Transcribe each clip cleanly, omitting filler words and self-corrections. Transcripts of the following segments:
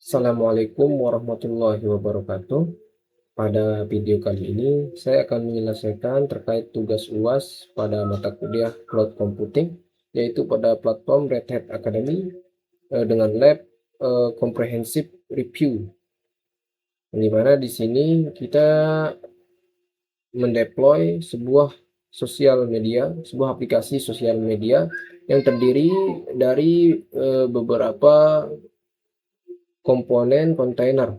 Assalamualaikum warahmatullahi wabarakatuh. Pada video kali ini, saya akan menyelesaikan terkait tugas UAS pada mata kuliah Cloud Computing, yaitu pada platform Red Hat Academy dengan lab Comprehensive Review. Di mana di sini kita mendeploy sebuah sosial media, sebuah aplikasi sosial media yang terdiri dari beberapa komponen kontainer,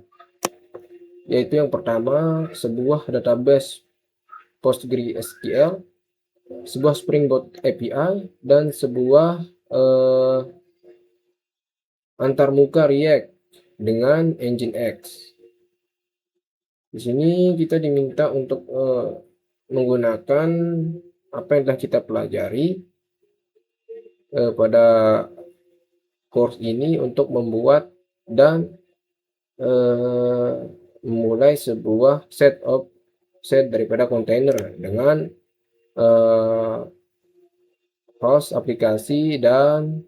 yaitu yang pertama sebuah database PostgreSQL, sebuah Springboard API, dan sebuah antarmuka React dengan Nginx. Di sini kita diminta untuk menggunakan apa yang telah kita pelajari pada course ini untuk membuat dan memulai sebuah set daripada kontainer dengan host aplikasi dan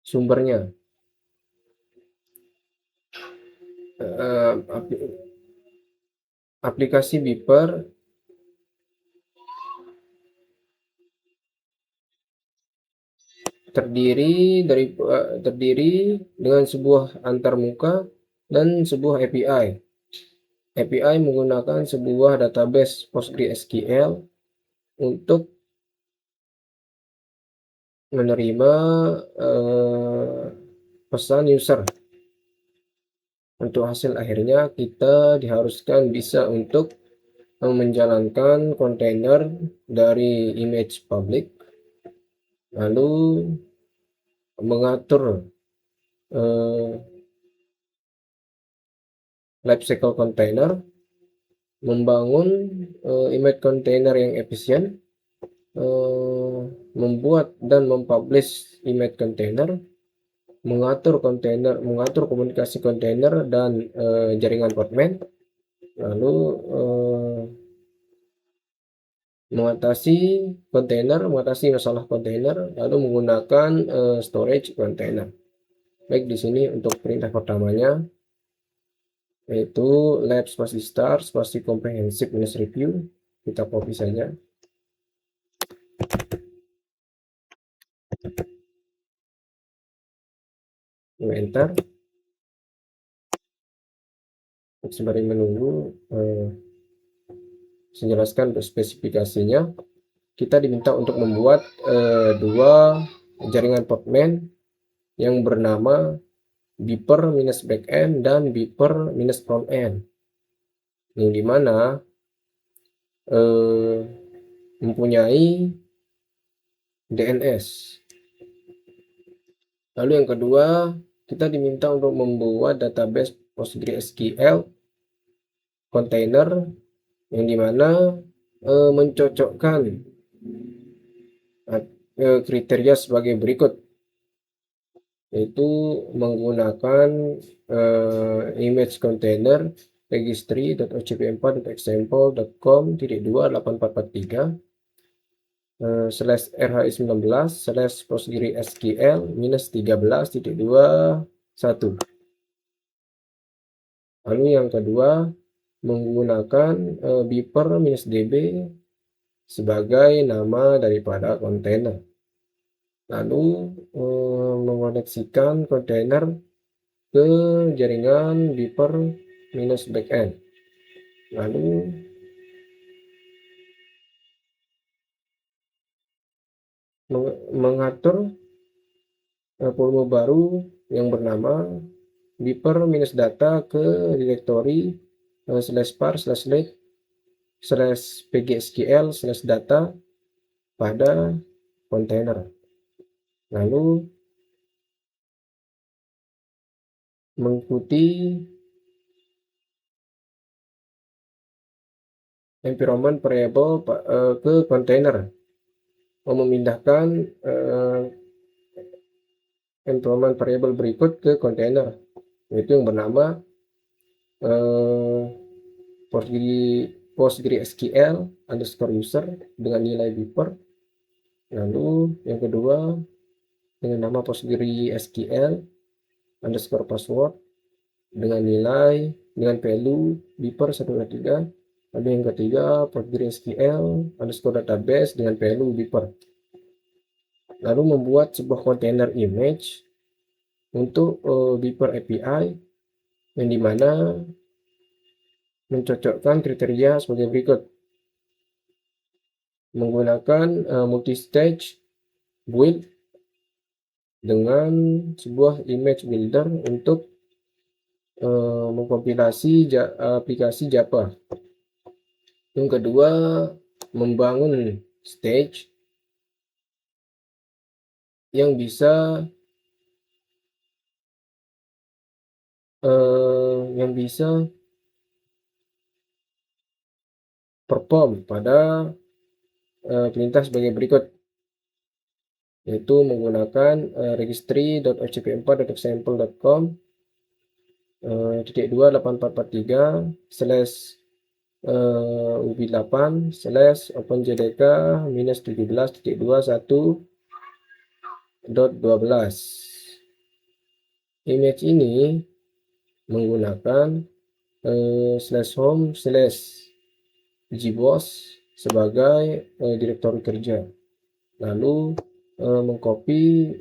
sumbernya. Aplikasi Beeper terdiri dengan sebuah antarmuka dan sebuah API. API menggunakan sebuah database PostgreSQL untuk menerima pesan user. Untuk hasil akhirnya kita diharuskan bisa untuk menjalankan kontainer dari image public, lalu mengatur lifecycle container, membangun image container yang efisien, membuat dan mempublish image container, mengatur komunikasi kontainer dan jaringan Podman, lalu mengatasi masalah kontainer, lalu menggunakan storage container. Baik, di sini untuk perintah pertamanya yaitu lab spasi start spasi comprehensive minus review, kita copy saja. Enter. Sembari menunggu saya jelaskan untuk spesifikasinya. Kita diminta untuk membuat dua jaringan Podman yang bernama Beeper minus backend dan Beeper minus frontend, yang dimana mempunyai DNS. Lalu yang kedua, kita diminta untuk membuat database PostgreSQL container yang dimana mencocokkan kriteria sebagai berikut, yaitu menggunakan image container registry.ocp4.example.com.28443 /rhi19//SQL-13.21. Lalu yang kedua, menggunakan beeper-db sebagai nama daripada kontainer. Lalu mengoneksikan kontainer ke jaringan beeper minus backend. Lalu mengatur volume baru yang bernama beeper minus data ke direktori /var/pgsql/data pada kontainer. Lalu mengikuti environment variable ke kontainer, memindahkan environment variable berikut ke kontainer, yaitu yang bernama PostgreSQL_user dengan nilai beeper. Lalu yang kedua dengan nama PostgreSQL underscore password dengan value beeper 123. Lalu yang ketiga PostgreSQL underscore database dengan value beeper. Lalu membuat sebuah kontainer image untuk beeper API yang dimana mencocokkan kriteria sebagai berikut. Menggunakan multi-stage build dengan sebuah image builder untuk mengkompilasi aplikasi Java. Yang kedua, membangun stage yang bisa perform pada perintah sebagai berikut, yaitu menggunakan registry.ocp4.example.com -2.8.3/ubi8/openjdk-17.2.1.12. Image ini menggunakan /home/gbos sebagai direktori kerja. Lalu mengcopy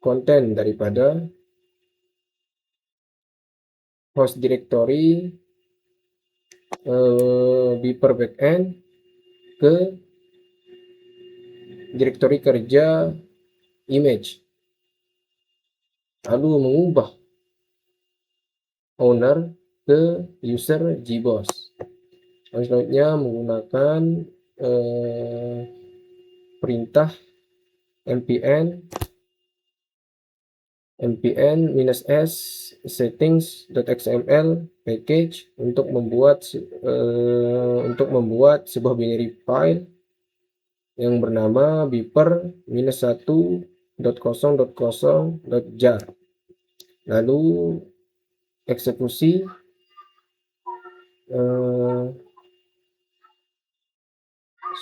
konten daripada host directory beeper backend ke direktori kerja image, lalu mengubah owner ke user gbos. Selanjutnya menggunakan perintah npn-s settings.xml package untuk membuat sebuah binary file yang bernama beeper-1.0.0.jar. Lalu eksekusi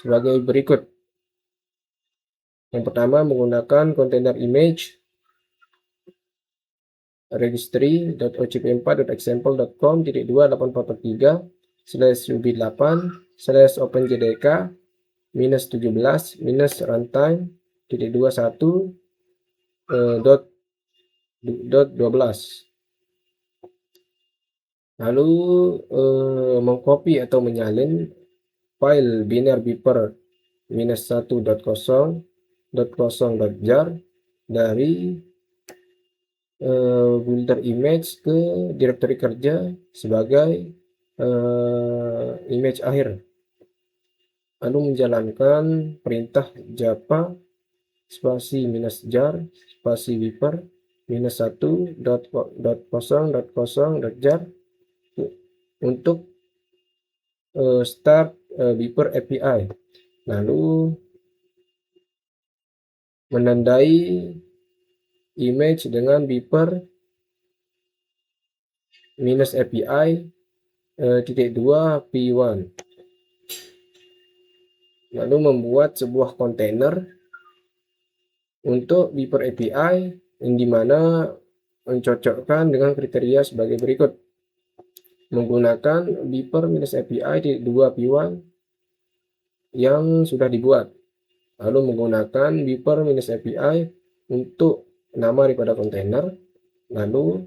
sebagai berikut. Yang pertama menggunakan kontainer image registry.ocp4.example.com -2.8.4.3/ubi8/openjdk -17-runtime.1.12. Lalu mengcopy atau menyalin file binar beeper -1.0.0.jar dari builder image ke direktori kerja sebagai image akhir. Lalu menjalankan perintah java spasi -jar spasi beeper -1.0.0.jar untuk start beeper API. Lalu menandai image dengan beeper -API -2p1. Lalu membuat sebuah kontainer untuk beeper API yang dimana mencocokkan dengan kriteria sebagai berikut. Menggunakan beeper -API 2p1 yang sudah dibuat. Lalu menggunakan beeper -API untuk nama daripada kontainer. Lalu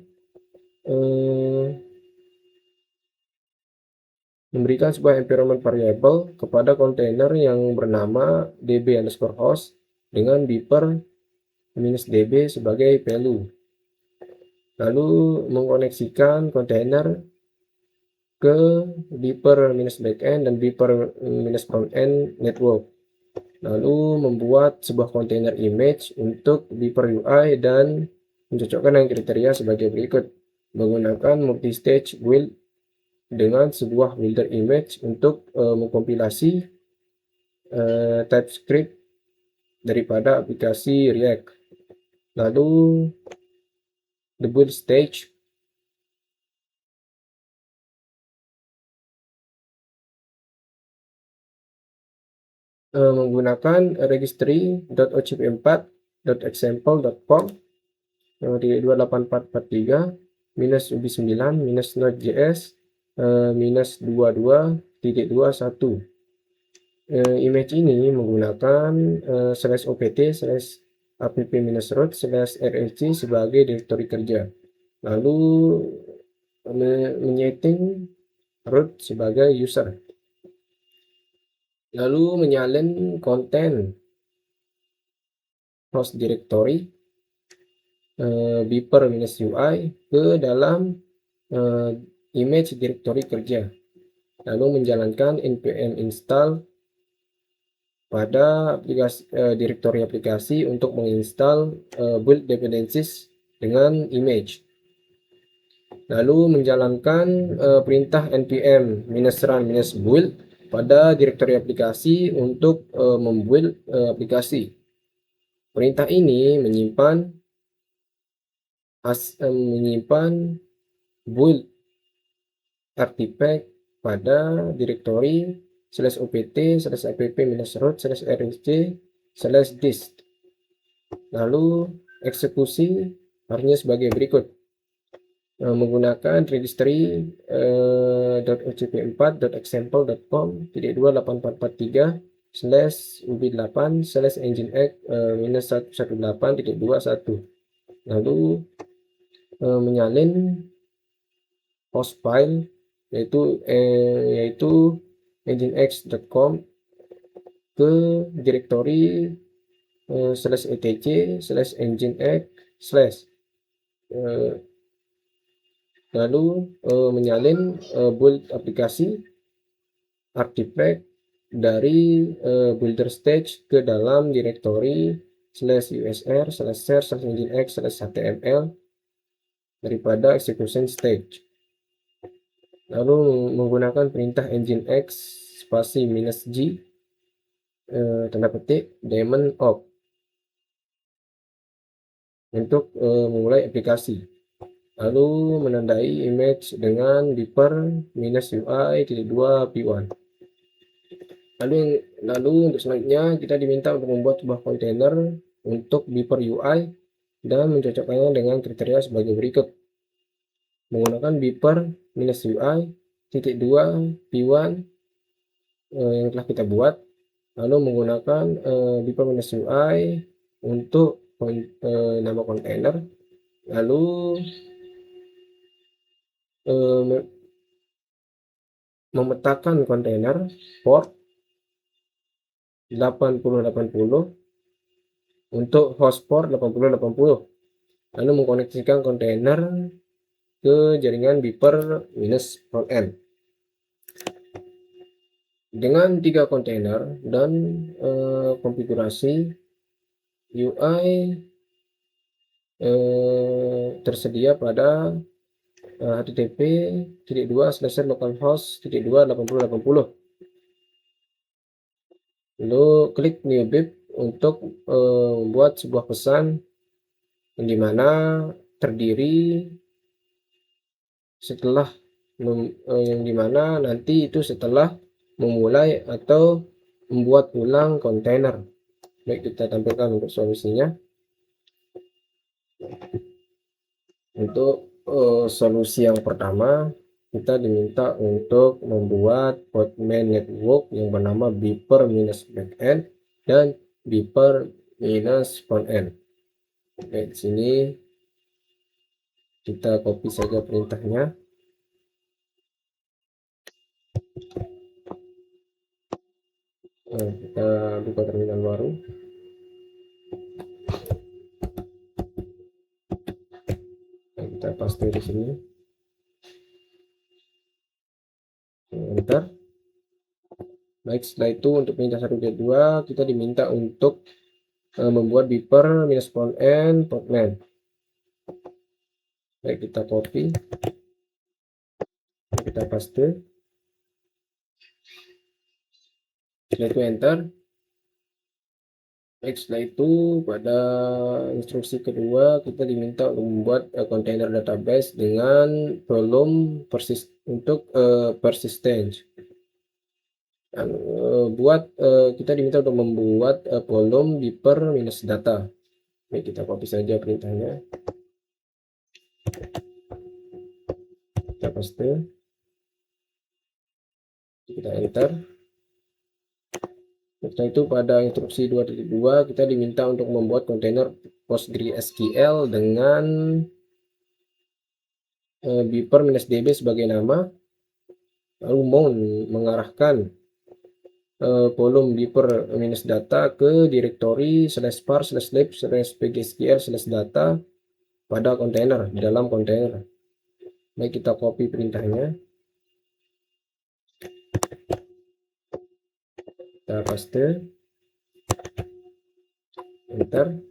memberikan sebuah environment variable kepada kontainer yang bernama db_host dengan beeper -db sebagai value. Lalu mengoneksikan kontainer ke beeper -backend dan beeper -frontend network. Lalu membuat sebuah kontainer image untuk beeper UI dan mencocokkan dengan kriteria sebagai berikut. Menggunakan multi-stage build dengan sebuah builder image untuk mengkompilasi TypeScript daripada aplikasi React. Lalu the build stage menggunakan registry.ocp4.example.com -3.28443 minus ubi9 minus node.js minus 22.21. Image ini menggunakan /opt /app-root /rlc sebagai direktori kerja, lalu menyeting root sebagai user, lalu menyalin konten host directory beeper-ui ke dalam image direktori kerja, lalu menjalankan npm install pada direktori aplikasi untuk menginstal build dependencies dengan image, lalu menjalankan perintah npm -run -build pada direktori aplikasi untuk membuild aplikasi. Perintah ini menyimpan build artifact pada direktori /opt /app-root /rlc/dist. Lalu eksekusi harusnya sebagai berikut. Menggunakan registry .ocp4.example.com -28443/ubi8/nginx -118.21, lalu menyalin host file yaitu nginx.com ke direktori /etc/nginx/ lalu menyalin build aplikasi artifact dari builder stage ke dalam direktori /usr/share/nginx/html daripada execution stage, lalu menggunakan perintah nginx spasi -g tanda petik daemon off untuk memulai aplikasi, lalu menandai image dengan beeper-ui-2p1. Lalu untuk selanjutnya kita diminta untuk membuat sebuah kontainer untuk beeper UI dan mencocokkannya dengan kriteria sebagai berikut. Menggunakan beeper-ui-2p1 yang telah kita buat, lalu menggunakan beeper-ui untuk nama kontainer, lalu memetakan kontainer port 8080 untuk host port 8080, lalu mengkoneksikan kontainer ke jaringan beeper-frontend dengan 3 kontainer dan konfigurasi UI tersedia pada http://localhost-2 8080. Lalu klik new beep untuk membuat sebuah pesan yang dimana terdiri setelah nanti itu setelah memulai atau membuat ulang kontainer. Baik, kita tampilkan untuk solusinya. Untuk solusi yang pertama, kita diminta untuk membuat Postman network yang bernama beeper-backend dan beeper-frontend. Baik, di sini kita copy saja perintahnya. Kita buka terminal baru. Kita paste di sini. Enter. Baik, setelah itu untuk perintah 1 dan 2 kita diminta untuk membuat beeper-frontend Postman. Baik, kita copy, kita paste, setelah itu enter. Baik, setelah itu pada instruksi kedua kita diminta untuk membuat kontainer database dengan volume persistence. Dan kita diminta untuk membuat volume beeper-data. Baik, kita copy saja perintahnya. kita paste, kita enter. Setelah itu pada instruksi 2.2 kita diminta untuk membuat kontainer PostgreSQL dengan beeper-db sebagai nama, lalu mount mengarahkan volume beeper -data ke direktori /var/lib/pgsql/data pada kontainer di dalam kontainer. Baik, kita copy perintahnya, kita paste, enter.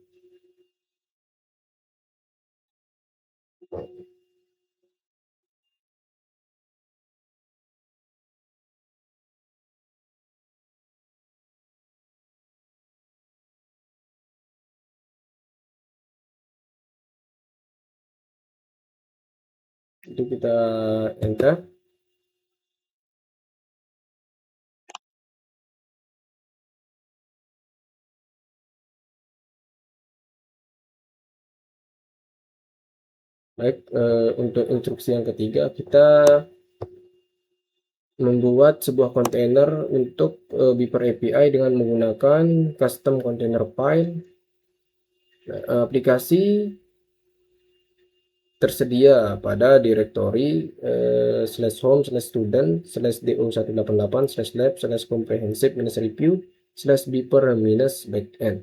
Itu kita enter. Baik, untuk instruksi yang ketiga kita membuat sebuah kontainer untuk beeper API dengan menggunakan custom container file. Aplikasi tersedia pada direktori /home/student/do188/lab/comprehensive-review/beeper-backend.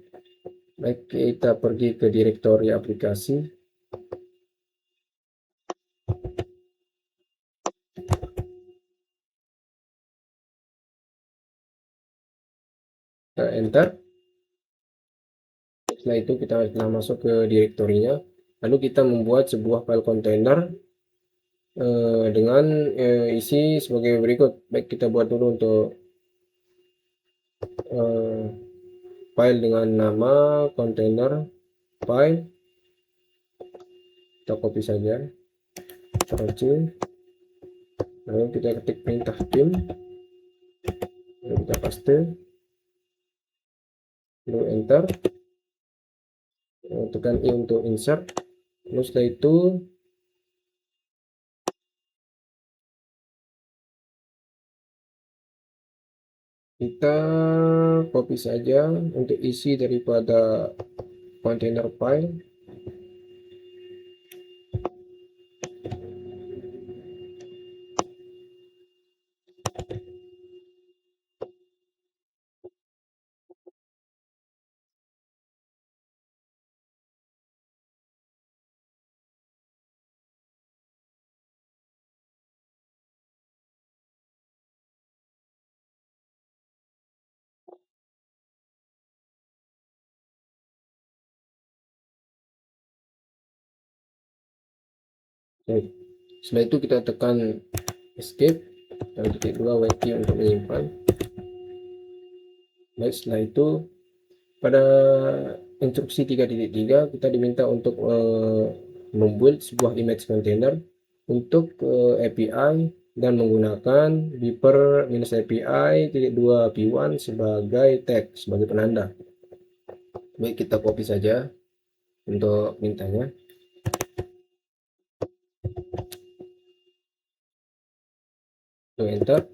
Baik, kita pergi ke direktori aplikasi, kita enter. Setelah itu kita telah masuk ke direktorinya, lalu kita membuat sebuah file kontainer dengan isi sebagai berikut. Baik, kita buat dulu untuk file dengan nama kontainer file, kita copy saja, Ctrl+C, lalu kita ketik perintah vim, lalu kita paste, lalu enter, tekan I untuk insert. Lalu setelah itu kita copy saja untuk isi daripada container file. Baik, setelah itu kita tekan escape dan titik 2 WQ untuk menyimpan. Baik, setelah itu pada instruksi 3.3 kita diminta untuk membuat sebuah image container untuk API dan menggunakan beeper-API.2 p1 sebagai tag, sebagai penanda. Baik, kita copy saja untuk mintanya, enter.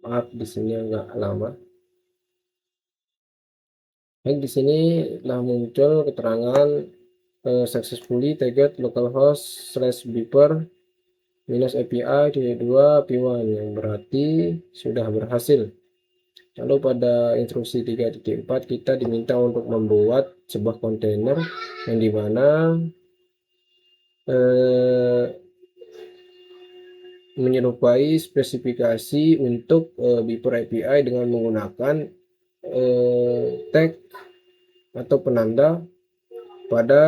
Maaf di sini agak lama. Baik, di sini telah muncul keterangan successfully tagged localhost slash beeper minus API di 2 P1 yang berarti sudah berhasil. Lalu pada instruksi 3.4 kita diminta untuk membuat sebuah kontainer yang dimana eh, menyerupai spesifikasi untuk beeper API dengan menggunakan tag atau penanda pada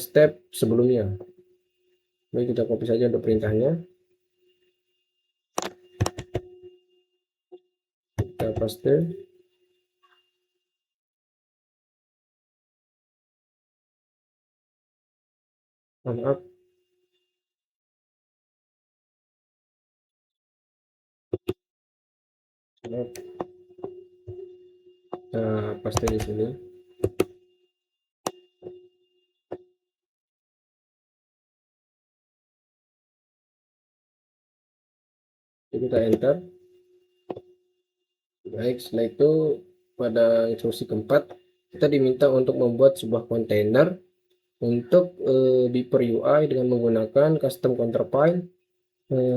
step sebelumnya. Baik, kita copy saja untuk perintahnya. Kita paste. Maaf. Kita paste di sini. Jadi kita enter. Baik, setelah itu pada instruksi keempat kita diminta untuk membuat sebuah kontainer untuk beeper UI dengan menggunakan custom counter file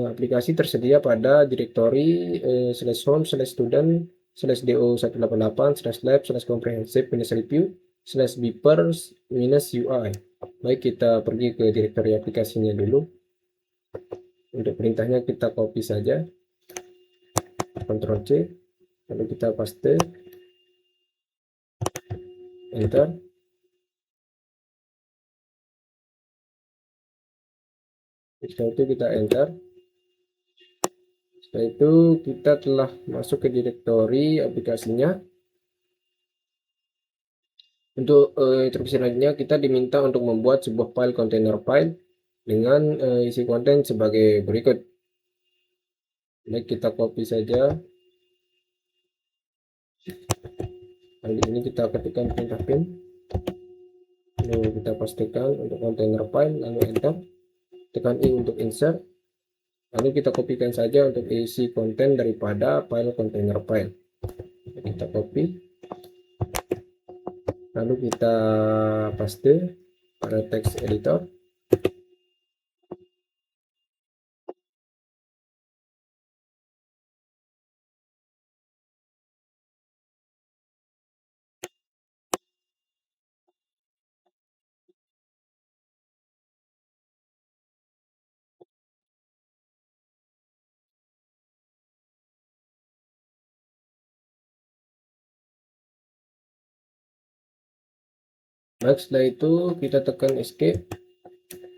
aplikasi tersedia pada direktori slash home slash student slash do 188 slash lab slash comprehensive minus review slash beeper minus UI. Baik, kita pergi ke direktori aplikasinya dulu. Untuk perintahnya kita copy saja, Ctrl C, lalu kita paste, enter. Setelah itu kita enter. Setelah itu kita telah masuk ke direktori aplikasinya. Untuk instruksi selanjutnya kita diminta untuk membuat sebuah file container file dengan isi konten sebagai berikut. Baik, kita copy saja. Lalu di sini kita ketikkan perintah pin. Lalu kita pastikan untuk container file, lalu enter. Tekan I untuk insert. Lalu kita kopikan saja untuk isi konten daripada file container file. Kita copy. Lalu kita paste pada text editor. Baik, setelah itu kita tekan escape.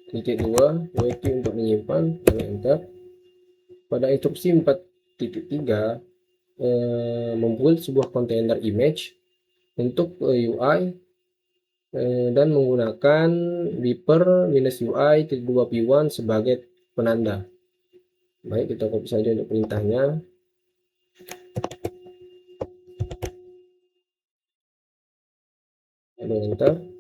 Titik 2 WP untuk menyimpan, lalu enter. Pada instruksi 4.3 membuat sebuah kontainer image untuk UI dan menggunakan beeper minus UI 2 P1 sebagai penanda. Baik, kita copy saja untuk perintahnya. Lalu enter.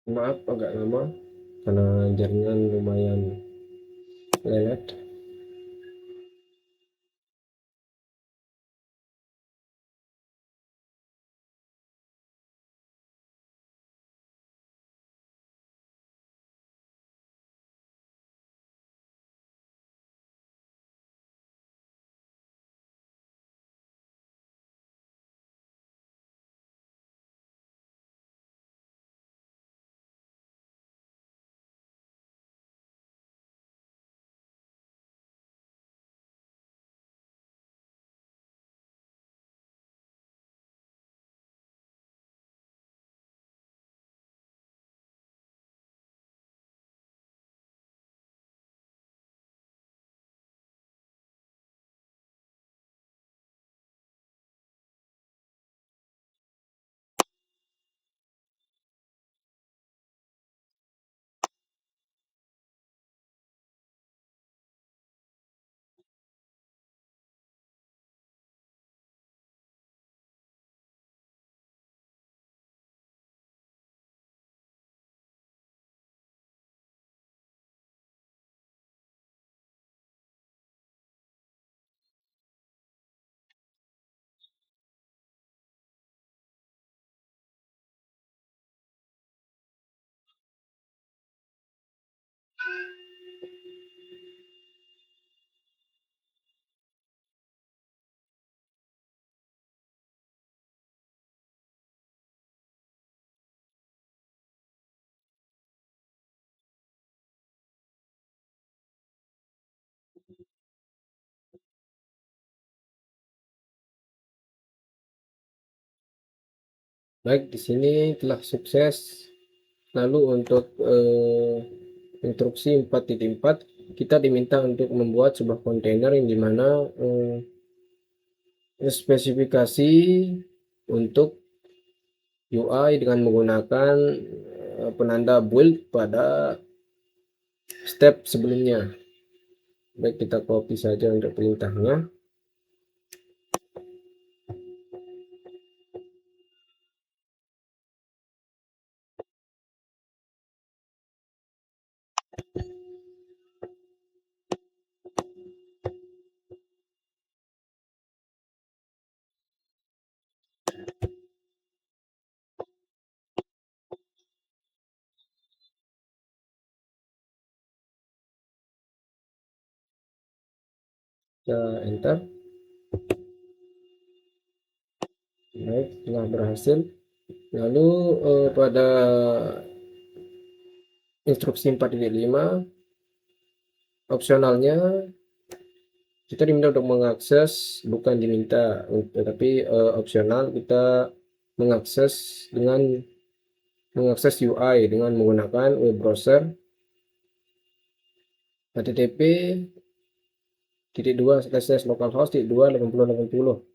Maaf agak lama karena jaringan lumayan lelet. Baik, di sini telah sukses. Lalu untuk instruksi 4.4 kita diminta untuk membuat sebuah kontainer yang dimana spesifikasi untuk UI dengan menggunakan penanda build pada step sebelumnya. Baik, kita copy saja untuk perintahnya. Kita enter. Baik, telah berhasil. Lalu pada instruksi 4.5 opsionalnya kita diminta untuk mengakses, bukan diminta, tetapi opsional kita mengakses UI dengan menggunakan web browser http //localhost 2.80.80.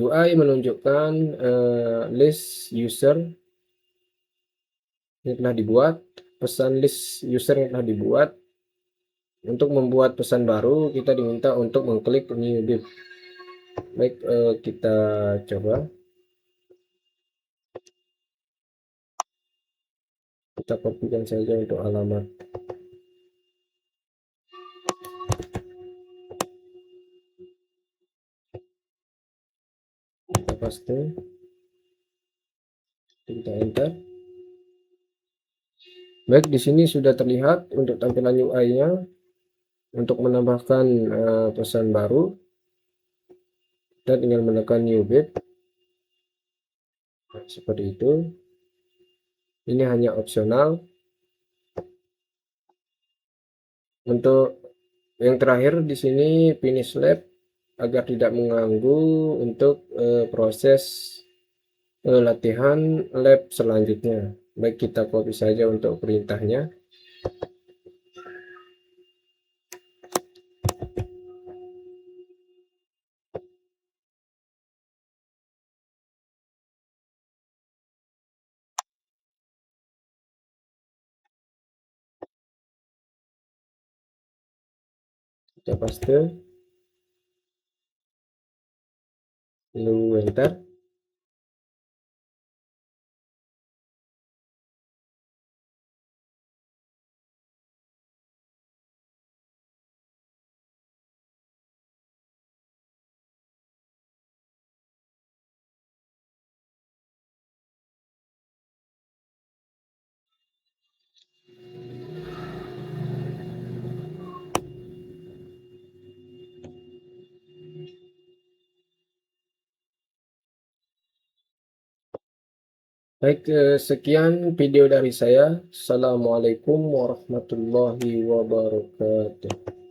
UI menunjukkan list user yang telah dibuat, pesan list user yang telah dibuat. Untuk membuat pesan baru kita diminta untuk mengklik new div. Baik, kita coba. Kita kopikan saja untuk alamat. Kita paste. Kita enter. Baik, di sini sudah terlihat untuk tampilan UI-nya. Untuk menambahkan pesan baru, kita tinggal menekan new div. Nah, seperti itu. Ini hanya opsional. Untuk yang terakhir di sini finish lab agar tidak mengganggu untuk proses latihan lab selanjutnya. Baik, kita copy saja untuk perintahnya. Kita paste, lalu enter. Baik, sekian video dari saya. Assalamualaikum warahmatullahi wabarakatuh.